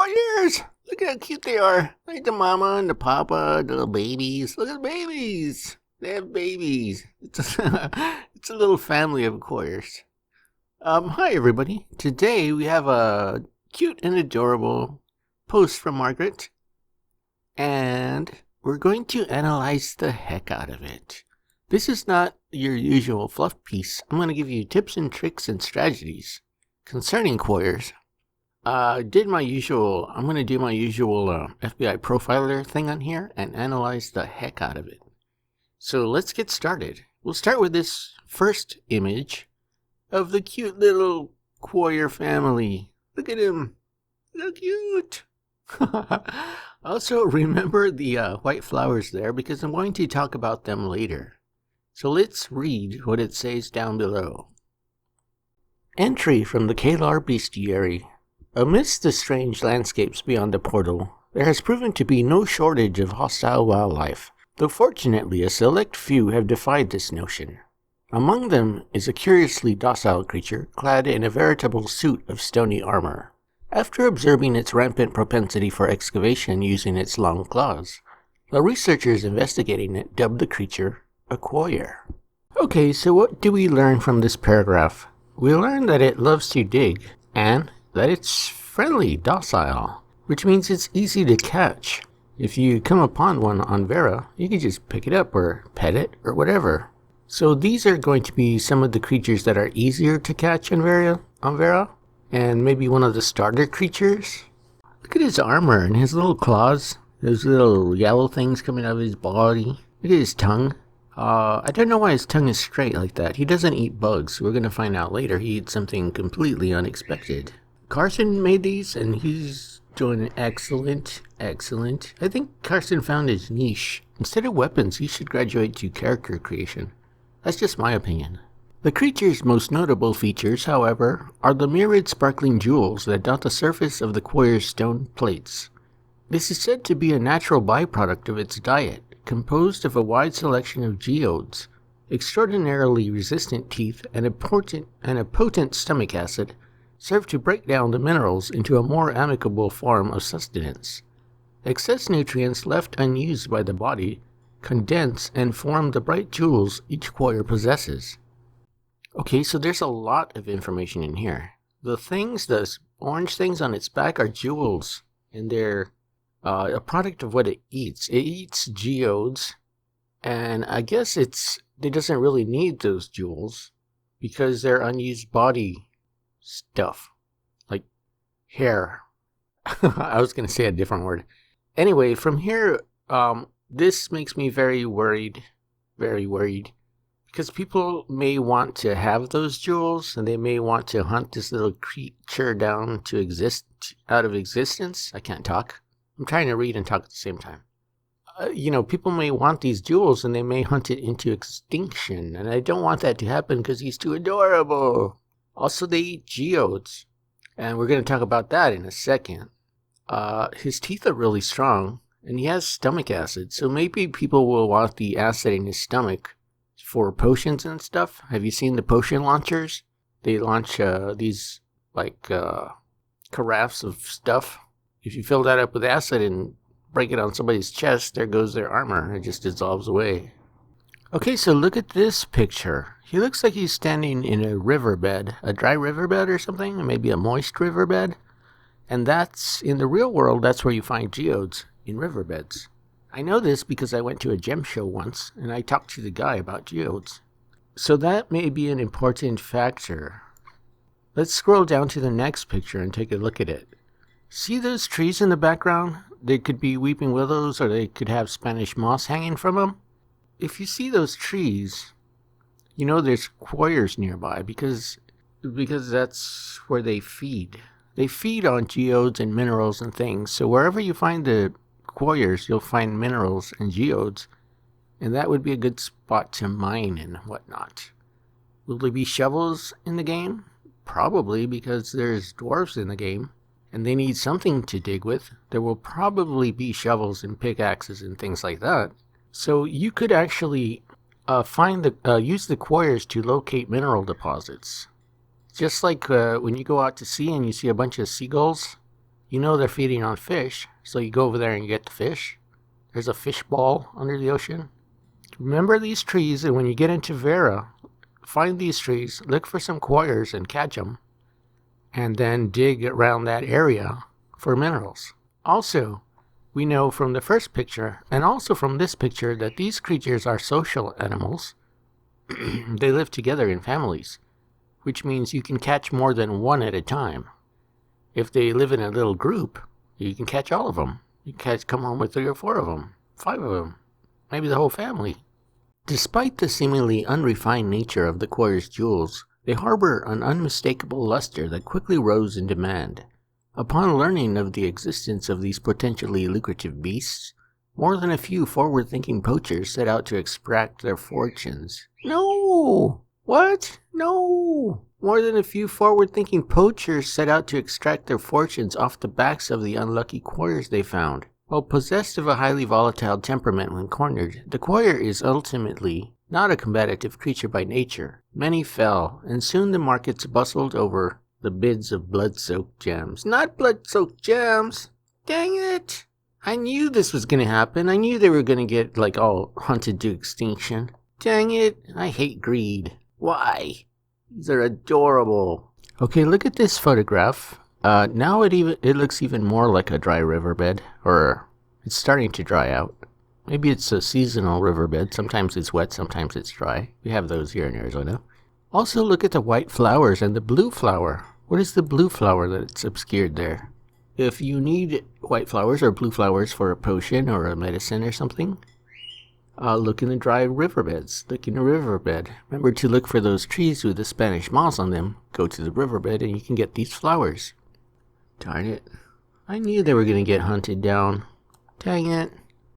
Quarriors! Look at how cute they are. Like the mama and the papa, the little babies. Look at the babies. They have babies. It's a little family of Quarriors. Hi everybody. Today we have a cute and adorable post from Margaret. And we're going to analyze the heck out of it. This is not your usual fluff piece. I'm going to give you tips and tricks and strategies concerning Quarriors. I'm going to do my usual FBI profiler thing on here and analyze the heck out of it. So let's get started. We'll start with this first image of the cute little Quarrior family. Look at him. So cute. Also, remember the white flowers there because I'm going to talk about them later. So let's read what it says down below. Entry from the Kalar Bestiary. Amidst the strange landscapes beyond the portal, there has proven to be no shortage of hostile wildlife, though fortunately a select few have defied this notion. Among them is a curiously docile creature clad in a veritable suit of stony armor. After observing its rampant propensity for excavation using its long claws, the researchers investigating it dubbed the creature a Quarrior. Okay, so what do we learn from this paragraph? We learn that it loves to dig, and that it's friendly, docile, which means it's easy to catch. If you come upon one on Vera, you can just pick it up or pet it or whatever. So these are going to be some of the creatures that are easier to catch on Vera, and maybe one of the starter creatures. Look at his armor and his little claws, those little yellow things coming out of his body. Look at his tongue. I don't know why his tongue is straight like that. He doesn't eat bugs. We're going to find out later he eats something completely unexpected. Carson made these, and he's doing excellent. I think Carson found his niche. Instead of weapons, he should graduate to character creation. That's just my opinion. The creature's most notable features, however, are the myriad sparkling jewels that dot the surface of the Quarrior's stone plates. This is said to be a natural byproduct of its diet, composed of a wide selection of geodes, extraordinarily resistant teeth, and a potent stomach acid, serve to break down the minerals into a more amicable form of sustenance. Excess nutrients left unused by the body condense and form the bright jewels each Quarrior possesses. Okay, so there's a lot of information in here. The orange things on its back are jewels, and they're a product of what it eats. It eats geodes, and I guess it doesn't really need those jewels because they're unused body stuff, like hair. I was going to say a different word. Anyway, from here, this makes me very worried, because people may want to have those jewels, and they may want to hunt this little creature down to out of existence. I can't talk. I'm trying to read and talk at the same time. People may want these jewels, and they may hunt it into extinction, and I don't want that to happen because he's too adorable. Also, they eat geodes, and we're going to talk about that in a second. His teeth are really strong, and he has stomach acid, so maybe people will want the acid in his stomach for potions and stuff. Have you seen the potion launchers? They launch these, carafes of stuff. If you fill that up with acid and break it on somebody's chest, there goes their armor. It just dissolves away. Okay, so look at this picture. He looks like he's standing in a riverbed, a dry riverbed or something, maybe a moist riverbed. And that's, in the real world, that's where you find geodes, in riverbeds. I know this because I went to a gem show once, and I talked to the guy about geodes. So that may be an important factor. Let's scroll down to the next picture and take a look at it. See those trees in the background? They could be weeping willows, or they could have Spanish moss hanging from them. If you see those trees, you know there's Quarriors nearby because that's where they feed. They feed on geodes and minerals and things. So wherever you find the Quarriors, you'll find minerals and geodes, and that would be a good spot to mine and whatnot. Will there be shovels in the game? Probably, because there's dwarves in the game, and they need something to dig with. There will probably be shovels and pickaxes and things like that. So you could actually use the Quarriors to locate mineral deposits. Just like when you go out to sea and you see a bunch of seagulls You know they're feeding on fish, so you go over there and you get the fish. There's a fish ball under the ocean. Remember these trees, and when you get into Vera, find these trees, look for some quarriors and catch them, and then dig around that area for minerals. Also, we know from the first picture, and also from this picture, that these creatures are social animals. They live together in families, which means you can catch more than one at a time. If they live in a little group, you can catch all of them. You can come home with 3 or 4 of them, 5 of them, maybe the whole family. Despite the seemingly unrefined nature of the Quarrier's jewels, they harbor an unmistakable luster that quickly rose in demand. Upon learning of the existence of these potentially lucrative beasts, more than a few forward-thinking poachers set out to extract their fortunes. No! What? No! More than a few forward-thinking poachers set out to extract their fortunes off the backs of the unlucky quarriors they found. While possessed of a highly volatile temperament when cornered, the quarrior is ultimately not a combative creature by nature. Many fell, and soon the markets bustled over the bids of blood-soaked gems. Not blood-soaked gems! Dang it! I knew this was gonna happen. I knew they were gonna get, all hunted to extinction. Dang it! I hate greed. Why? These are adorable. Okay, look at this photograph. Now it looks even more like a dry riverbed, or it's starting to dry out. Maybe it's a seasonal riverbed. Sometimes it's wet, sometimes it's dry. We have those here in Arizona. Also, look at the white flowers and the blue flower. What is the blue flower that's obscured there? If you need white flowers or blue flowers for a potion or a medicine or something, look in the dry riverbeds. Look in the riverbed. Remember to look for those trees with the Spanish moss on them. Go to the riverbed and you can get these flowers. Darn it. I knew they were going to get hunted down. Dang it.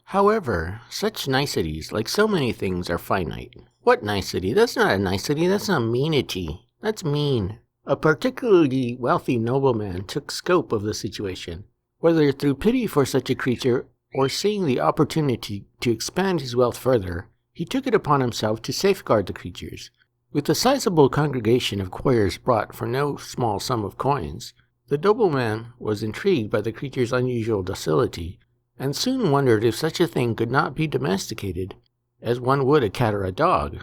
However, such niceties, like so many things, are finite. What nicety? That's not a nicety, that's a meanity. That's mean. A particularly wealthy nobleman took scope of the situation, whether through pity for such a creature or seeing the opportunity to expand his wealth further. He took it upon himself to safeguard the creatures. With a sizable congregation of quarriors brought for no small sum of coins, the nobleman was intrigued by the creature's unusual docility, and soon wondered if such a thing could not be domesticated, as one would a cat or a dog.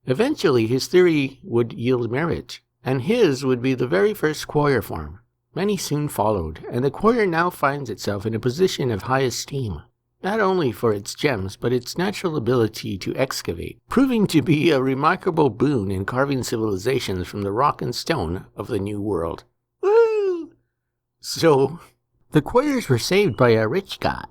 Eventually his theory would yield merit, and his would be the very first quarrior farm. Many soon followed, and the quarrior now finds itself in a position of high esteem, not only for its gems, but its natural ability to excavate, proving to be a remarkable boon in carving civilizations from the rock and stone of the New World. Woo! So, the quarriors were saved by a rich guy,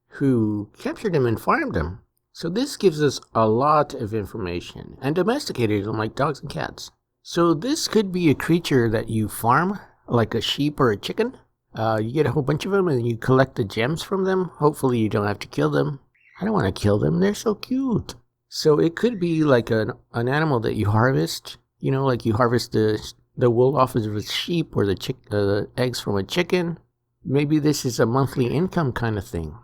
who captured them and farmed them. So this gives us a lot of information, and domesticated them like dogs and cats. So this could be a creature that you farm, like a sheep or a chicken. You get a whole bunch of them and you collect the gems from them. Hopefully you don't have to kill them. I don't want to kill them, they're so cute. So it could be like an animal that you harvest. You know, like you harvest the wool off of a sheep or the eggs from a chicken. Maybe this is a monthly income kind of thing.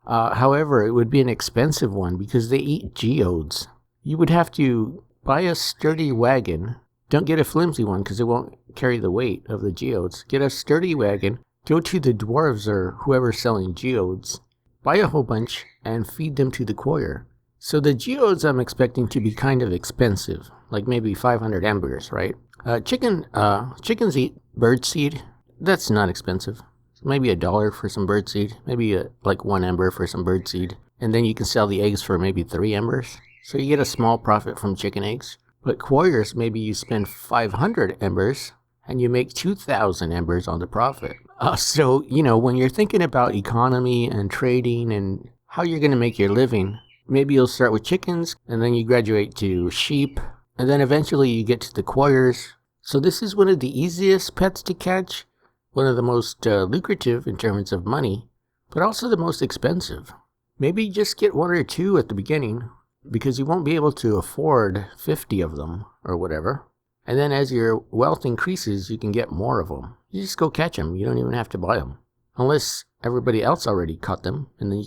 However, it would be an expensive one because they eat geodes. You would have to buy a sturdy wagon. Don't get a flimsy one because it won't carry the weight of the geodes. Get a sturdy wagon, go to the dwarves or whoever's selling geodes, buy a whole bunch, and feed them to the quarrior. So the geodes I'm expecting to be kind of expensive, like maybe 500 embers, right? Chickens eat birdseed. That's not expensive. Maybe $1 for some birdseed, maybe like 1 ember for some birdseed, and then you can sell the eggs for maybe 3 embers. So you get a small profit from chicken eggs. But quarriors, maybe you spend 500 embers and you make 2,000 embers on the profit. So, when you're thinking about economy and trading and how you're going to make your living, maybe you'll start with chickens and then you graduate to sheep and then eventually you get to the quarriors. So this is one of the easiest pets to catch. One of the most lucrative in terms of money, but also the most expensive. Maybe just get 1 or 2 at the beginning, because you won't be able to afford 50 of them, or whatever. And then as your wealth increases, you can get more of them. You just go catch them, you don't even have to buy them. Unless everybody else already caught them, and then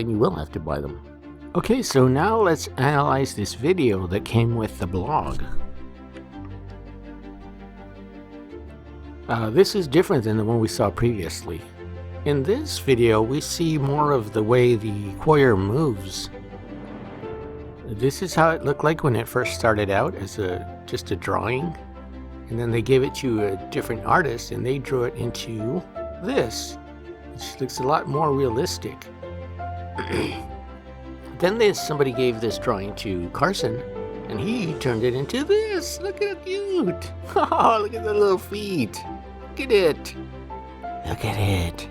you will have to buy them. Okay, so now let's analyze this video that came with the blog. This is different than the one we saw previously. In this video, we see more of the way the Quarrior moves. This is how it looked like when it first started out as just a drawing. And then they gave it to a different artist and they drew it into this, which looks a lot more realistic. Then somebody gave this drawing to Carson and he turned it into this. Look at how cute. Oh, look at the little feet. Look at it. Look at it.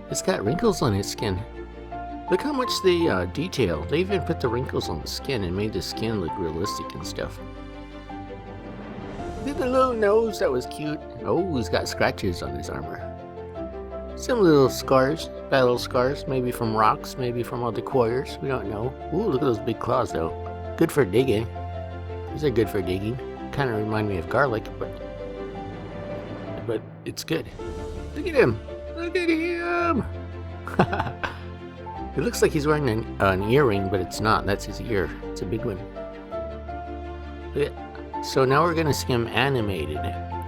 It's got wrinkles on its skin. Look how much they detail. They even put the wrinkles on the skin and made the skin look realistic and stuff. Look at the little nose. That was cute. Oh, he's got scratches on his armor. Some little scars, battle scars, maybe from rocks, maybe from other Quarriors. We don't know. Ooh, look at those big claws though. Good for digging. These are good for digging. Kind of remind me of garlic, but it's good. Look at him. Look at him. It looks like he's wearing an earring, but it's not. That's his ear. It's a big one. So now we're gonna skim animated.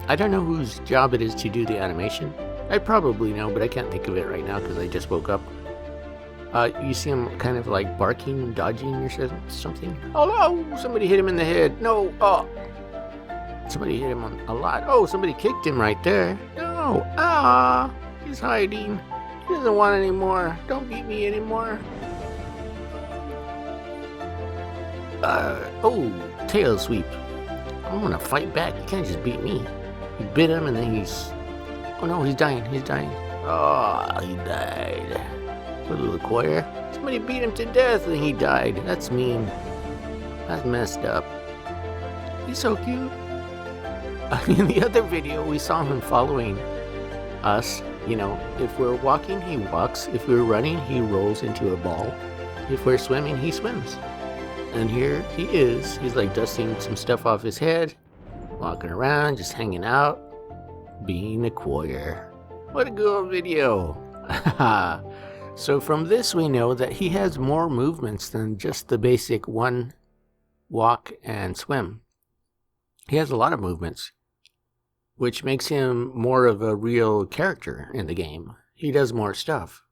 I don't know whose job it is to do the animation. I probably know, but I can't think of it right now because I just woke up. You see him kind of like barking, dodging or something. Oh no! Somebody hit him in the head. No! Oh! Somebody hit him a lot. Oh, somebody kicked him right there. No! Ah! He's hiding. He doesn't want any more. Don't beat me anymore. Oh! Tail sweep. I'm gonna fight back. You can't just beat me. He bit him and then oh no, he's dying. He's dying. Oh, he died. Little Quarrior. Somebody beat him to death and he died. That's mean. That's messed up. He's so cute. In the other video, we saw him following us. You know, if we're walking, he walks. If we're running, he rolls into a ball. If we're swimming, he swims. And here he is. He's like dusting some stuff off his head, walking around, just hanging out, being a Quarrior. What a cool video. So from this we know that he has more movements than just the basic one, walk and swim. He has a lot of movements, which makes him more of a real character in the game. He does more stuff.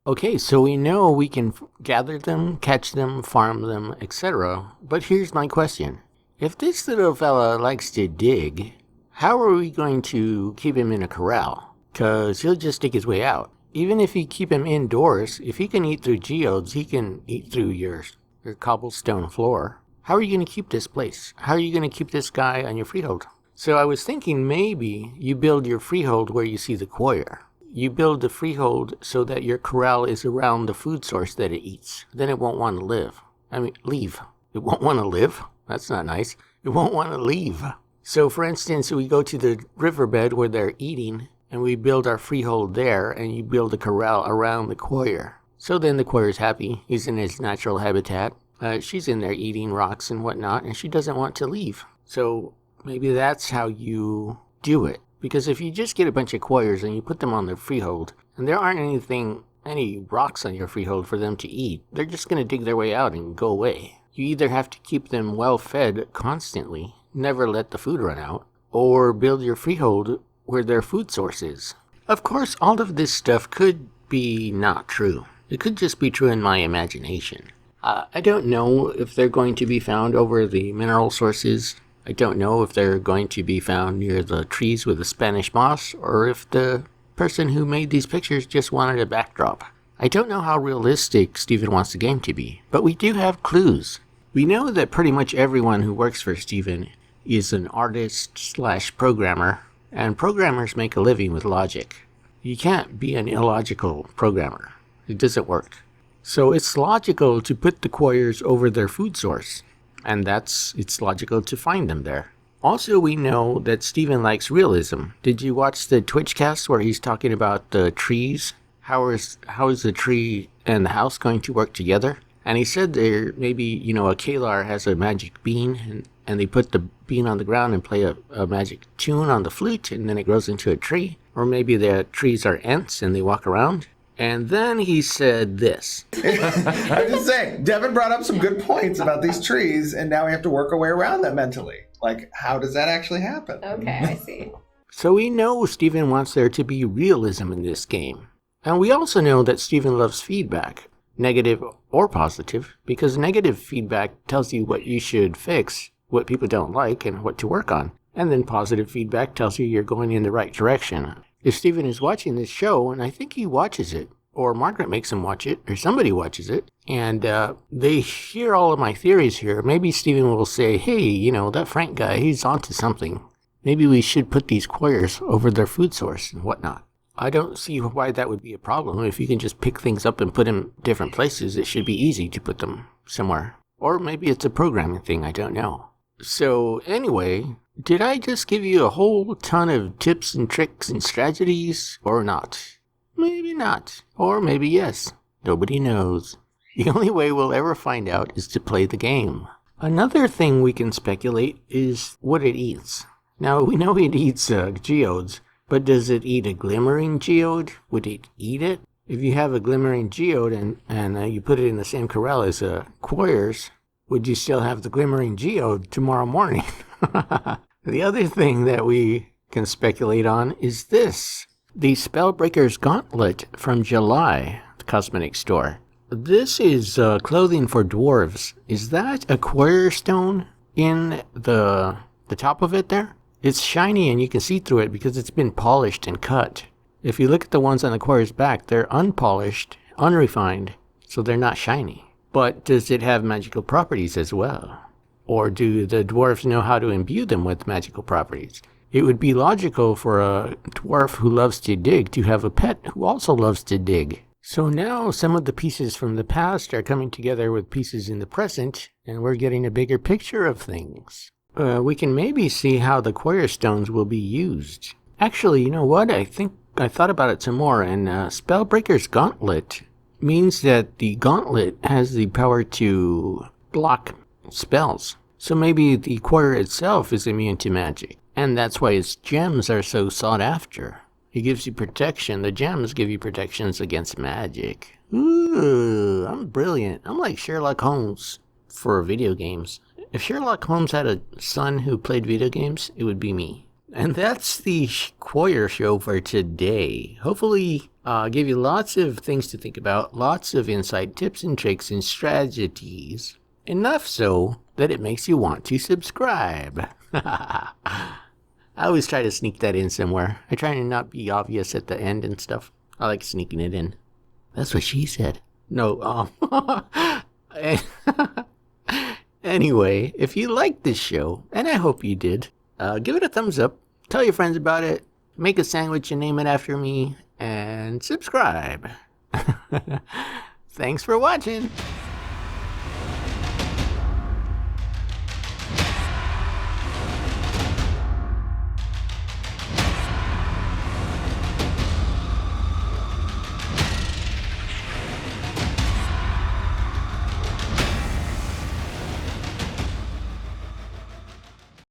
Okay, so we know we can gather them, catch them, farm them, etc. But here's my question. If this little fella likes to dig, how are we going to keep him in a corral? Because he'll just dig his way out. Even if you keep him indoors, if he can eat through geodes, he can eat through your cobblestone floor. How are you going to keep this place? How are you going to keep this guy on your freehold? So I was thinking maybe you build your freehold where you see the Quarrior. You build the freehold so that your corral is around the food source that it eats. Then it won't want to leave. It won't want to live? That's not nice. It won't want to leave. So for instance, we go to the riverbed where they're eating and we build our freehold there and you build a corral around the Quarrior. So then the Quarrior's happy. He's in his natural habitat. She's in there eating rocks and whatnot and she doesn't want to leave. So maybe that's how you do it. Because if you just get a bunch of Quarriors and you put them on their freehold and there aren't any rocks on your freehold for them to eat, they're just going to dig their way out and go away. You either have to keep them well fed constantly, never let the food run out, or build your freehold where their food source is. Of course, all of this stuff could be not true. It could just be true in my imagination. I don't know if they're going to be found over the mineral sources. I don't know if they're going to be found near the trees with the Spanish moss, or if the person who made these pictures just wanted a backdrop. I don't know how realistic Steven wants the game to be, but we do have clues. We know that pretty much everyone who works for Steven is an artist/programmer, and programmers make a living with logic. You can't be an illogical programmer. It doesn't work. So it's logical to put the Quarriors over their food source, and it's logical to find them there. Also, we know that Steven likes realism. Did you watch the Twitch cast where he's talking about the trees? How is the tree and the house going to work together? And he said there maybe, a Kalar has a magic bean and they put the bean on the ground and play a magic tune on the flute and then it grows into a tree. Or maybe the trees are ants and they walk around. And then he said this. I'm just saying, Devin brought up some good points about these trees, and now we have to work our way around them mentally. Like, how does that actually happen? Okay, I see. So we know Steven wants there to be realism in this game. And we also know that Steven loves feedback, negative or positive, because negative feedback tells you what you should fix, what people don't like, and what to work on. And then positive feedback tells you you're going in the right direction. If Steven is watching this show, and I think he watches it, or Margaret makes him watch it, or somebody watches it, and they hear all of my theories here, maybe Steven will say, hey, that Frank guy, he's onto something. Maybe we should put these Quarriors over their food source and whatnot. I don't see why that would be a problem. If you can just pick things up and put them different places, it should be easy to put them somewhere. Or maybe it's a programming thing, I don't know. So anyway, did I just give you a whole ton of tips and tricks and strategies, or not? Maybe not. Or maybe yes. Nobody knows. The only way we'll ever find out is to play the game. Another thing we can speculate is what it eats. Now, we know it eats geodes, but does it eat a glimmering geode? Would it eat it? If you have a glimmering geode and you put it in the same corral as Quarriors, would you still have the glimmering geode tomorrow morning? The other thing that we can speculate on is this. The Spellbreaker's Gauntlet from July, the cosmetic store. This is clothing for dwarves. Is that a Quarrior stone in the top of it there? It's shiny and you can see through it because it's been polished and cut. If you look at the ones on the Quarrier's back, they're unpolished, unrefined, so they're not shiny. But does it have magical properties as well? Or do the dwarves know how to imbue them with magical properties? It would be logical for a dwarf who loves to dig to have a pet who also loves to dig. So now some of the pieces from the past are coming together with pieces in the present, and we're getting a bigger picture of things. We can maybe see how the Quarrior stones will be used. Actually, you know what? I think I thought about it some more, and Spellbreaker's Gauntlet means that the gauntlet has the power to block spells. So maybe the Quarrior itself is immune to magic, and that's why its gems are so sought after. It gives you protection. The gems give you protections against magic. Ooh, I'm brilliant. I'm like Sherlock Holmes for video games. If Sherlock Holmes had a son who played video games, it would be me. And that's the Quarrior show for today. Hopefully, give you lots of things to think about, lots of inside tips and tricks and strategies. Enough so that it makes you want to subscribe. I always try to sneak that in somewhere. I try to not be obvious at the end and stuff. I like sneaking it in. That's what she said. No, Anyway, if you liked this show, and I hope you did, give it a thumbs up, tell your friends about it, make a sandwich and name it after me, and subscribe. Thanks for watching.